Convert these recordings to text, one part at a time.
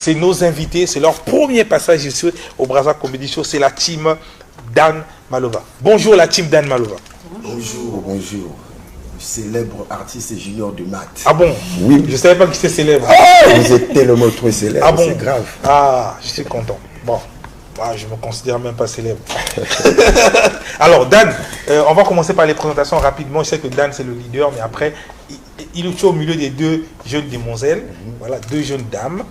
C'est nos invités, c'est leur premier passage ici au Brazza Comedy Show, c'est la team Dan Malova. Bonjour la team Dan Malova. Bonjour, bonjour. Célèbre artiste junior de maths. Ah bon? Oui. Je ne savais pas que c'était célèbre. Vous êtes tellement trop célèbre, ah bon? C'est grave. Ah, je suis content. Bon, je ne me considère même pas célèbre. Alors Dan, on va commencer par les présentations rapidement. Je sais que Dan c'est le leader, mais après, il est au milieu des deux jeunes demoiselles. Voilà, deux jeunes dames.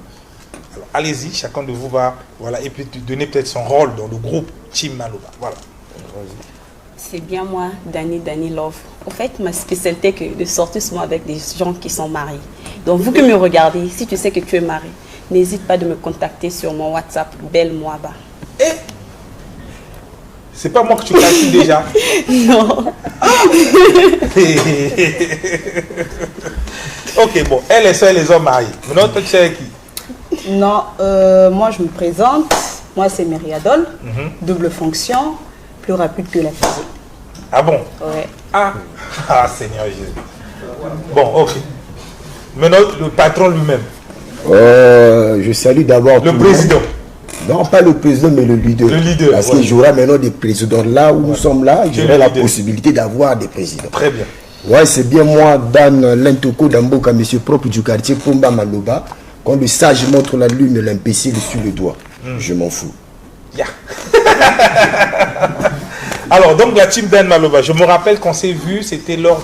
Alors allez-y, chacun de vous va, voilà, et puis donner peut-être son rôle dans le groupe Team Malova. Voilà. C'est bien moi, Dani Love. En fait, ma spécialité est de sortir souvent avec des gens qui sont mariés. Donc vous qui me regardez, si tu sais que tu es marié, n'hésite pas de me contacter sur mon WhatsApp, Belle Moaba. Eh, c'est pas moi que tu calcules déjà. Non. Ok, bon, elle et ça, les hommes mariés. Maintenant, toi, tu sais qui? Non, moi je me présente. Moi c'est Myriadol, double fonction, plus rapide que la physique. Ah bon? Ouais. Ah Seigneur Jésus. Bon, ok. Maintenant, le patron lui-même. Je salue d'abord Le président. Non, pas le président, mais le leader. Le leader. Parce qu'il y aura maintenant des présidents là où nous sommes là. Il y aura la possibilité d'avoir des présidents. Très bien. Ouais, c'est bien moi, Dan Lentoko Damboka, monsieur propre du quartier Pomba Maloba. Quand le sage montre la lune, l'imbécile sur le doigt. Je m'en fous. Yeah. Alors, donc la team Dan Malova, je me rappelle qu'on s'est vu, c'était lors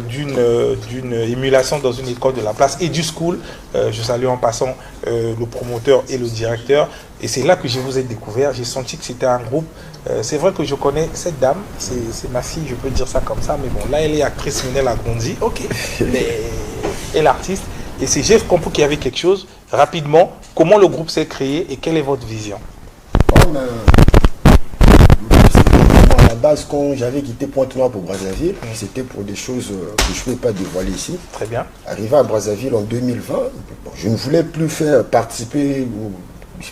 d'une émulation dans une école de la place Edu School. Je salue en passant le promoteur et le directeur. Et c'est là que je vous ai découvert. J'ai senti que c'était un groupe. C'est vrai que je connais cette dame, c'est ma fille, je peux dire ça comme ça. Mais bon, là, elle est actrice Minel Agondi. Ok. Mais elle est artiste. Et c'est Jeff Compo qui avait quelque chose. Rapidement, comment le groupe s'est créé et quelle est votre vision? À la base, quand j'avais quitté Pointe-Noire pour Brazzaville, c'était pour des choses que je ne peux pas dévoiler ici. Très bien. Arrivé à Brazzaville en 2020, je ne voulais plus participer ou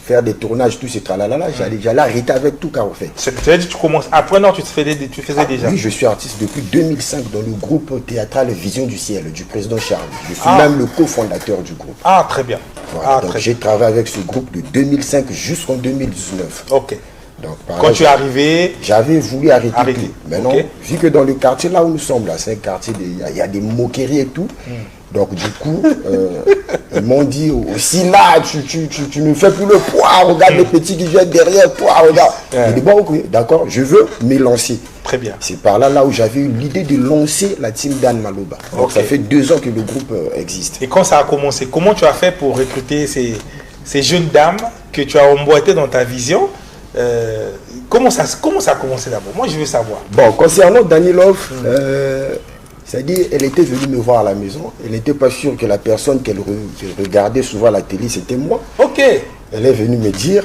faire des tournages, tout ce tralala. J'allais arrêter avec tout car en fait. C'est-à-dire que tu commences. Après, non, tu faisais déjà. Oui, je suis artiste depuis 2005 dans le groupe théâtral Vision du Ciel du président Charles. Je suis même le cofondateur du groupe. Ah, très bien. Voilà, donc j'ai travaillé avec ce groupe de 2005 jusqu'en 2019. Ok. Donc, quand tu es arrivé, j'avais voulu arrêter. Tout. Maintenant, okay. Vu que dans le quartier là où nous sommes, là, c'est un quartier, il y a des moqueries et tout. Donc du coup, ils m'ont dit aussi là, tu ne fais plus le poids, regarde les petits qui viennent derrière toi, regarde. J'ai dit bon, ok, d'accord, je veux me lancer. Très bien. C'est par là où j'avais eu l'idée de lancer la team Dan Maloba. Donc ça fait 2 ans que le groupe existe. Et quand ça a commencé, comment tu as fait pour recruter ces jeunes dames que tu as emboîtées dans ta vision? Comment ça a commencé d'abord? Moi, je veux savoir. Bon, concernant Dani Love, c'est-à-dire, elle était venue me voir à la maison. Elle n'était pas sûre que la personne qu'elle regardait souvent à la télé, c'était moi. Ok. Elle est venue me dire,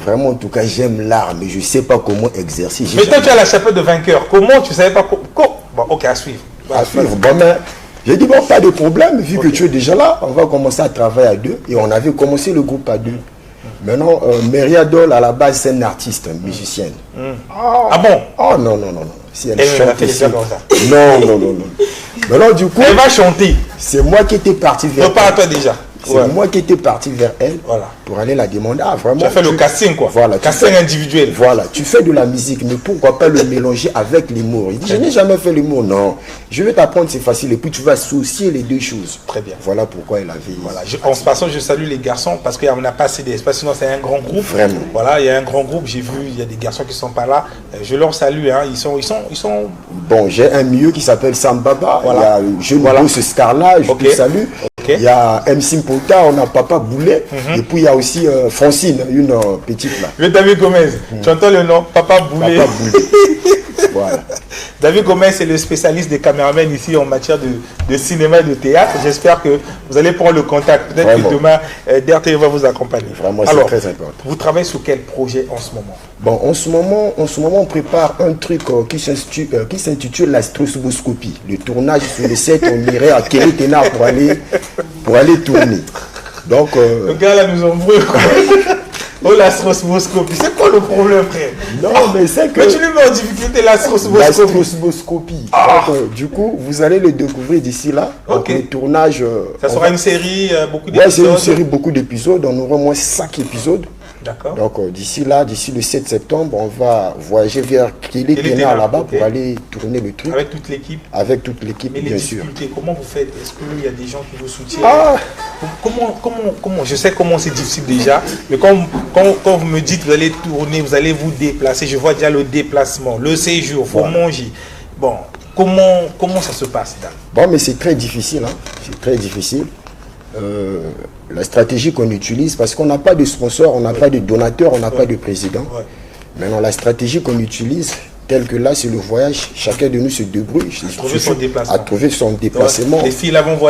vraiment, en tout cas, j'aime l'art, mais je ne sais pas comment exercer. Mais toi, tu as la chapelle de vainqueur. Comment tu ne savais pas Bon, ok, à suivre. À suivre. Bon, mais j'ai dit, bon, pas de problème, vu que tu es déjà là, on va commencer à travailler à 2. Et on avait commencé le groupe à 2. Maintenant, Myriadol, à la base, c'est une artiste, une musicienne. Ah bon? Oh non. Si elle chante ici. Non. Maintenant, du coup, elle va chanter. C'est moi qui étais parti vers elle. Prépare-toi déjà. C'est moi qui étais parti vers elle pour aller la demander. Ah, vraiment. Tu as fait le casting, quoi. Voilà. Casting individuel. Voilà. Tu fais de la musique, mais pourquoi pas le mélanger avec l'humour? Il dit, je n'ai jamais fait l'humour. Non. Je vais t'apprendre, c'est facile. Et puis, tu vas associer les deux choses. Très bien. Voilà pourquoi elle avait... Voilà. En passant, je salue les garçons parce qu'on n'a pas assez d'espace. Sinon, c'est un grand groupe. Vraiment. Voilà, il y a un grand groupe. J'ai vu, il y a des garçons qui ne sont pas là. Je leur salue. Hein. Ils sont... Bon, j'ai un milieu qui s'appelle Sambaba. Voilà. Il y a Jeune Boss Scarla, je te salue. Okay. Il y a MC Pota, on a Papa Boulet. Et puis il y a aussi Francine, une petite là. Le David Gomez, tu entends le nom? Papa Boulet. Papa Boulet. Voilà. David Gomez est le spécialiste des caméramans ici en matière de cinéma et de théâtre. J'espère que vous allez prendre le contact. Peut-être que demain, DRTV va vous accompagner. Vraiment, c'est très important. Vous travaillez sur quel projet en ce moment? Bon, en ce moment, on prépare un truc qui s'intitule la stroboscopie. Le tournage sur le set, on irait à Kérétena pour aller tourner. Donc, le gars là nous embrouille. Oh, l'astrosmoscopie, c'est quoi le problème, frère? Non, mais c'est que... Mais tu lui mets en difficulté l'astrosmoscopie. L'astrosmoscopie. Donc, du coup, vous allez le découvrir d'ici là. Donc, Ok. le tournage... Ça sera une série, beaucoup Ouais, d'épisodes. c'est une série, beaucoup d'épisodes. On aura au moins 5 épisodes. D'accord. Donc, d'ici là, d'ici le 7 septembre, on va voyager vers Kelly Tena, là-bas ok. pour aller tourner le truc. Avec toute l'équipe. Avec toute l'équipe, Mais les bien sûr. difficultés, comment vous faites? Est-ce qu'il y a des gens qui vous soutiennent? Ah, Comment je sais comment c'est difficile déjà, mais quand vous me dites que vous allez tourner, vous allez vous déplacer, je vois déjà le déplacement, le séjour, il faut manger. Bon, comment ça se passe, Dan? bon, mais c'est très difficile. Hein. C'est très difficile. La stratégie qu'on utilise, parce qu'on n'a pas de sponsor, on n'a pas de donateur, on n'a pas de président. Ouais. Maintenant, la stratégie qu'on utilise, telle que là, c'est le voyage, chacun de nous se débrouille Trouver son déplacement. à trouver son déplacement. Les filles là vont voir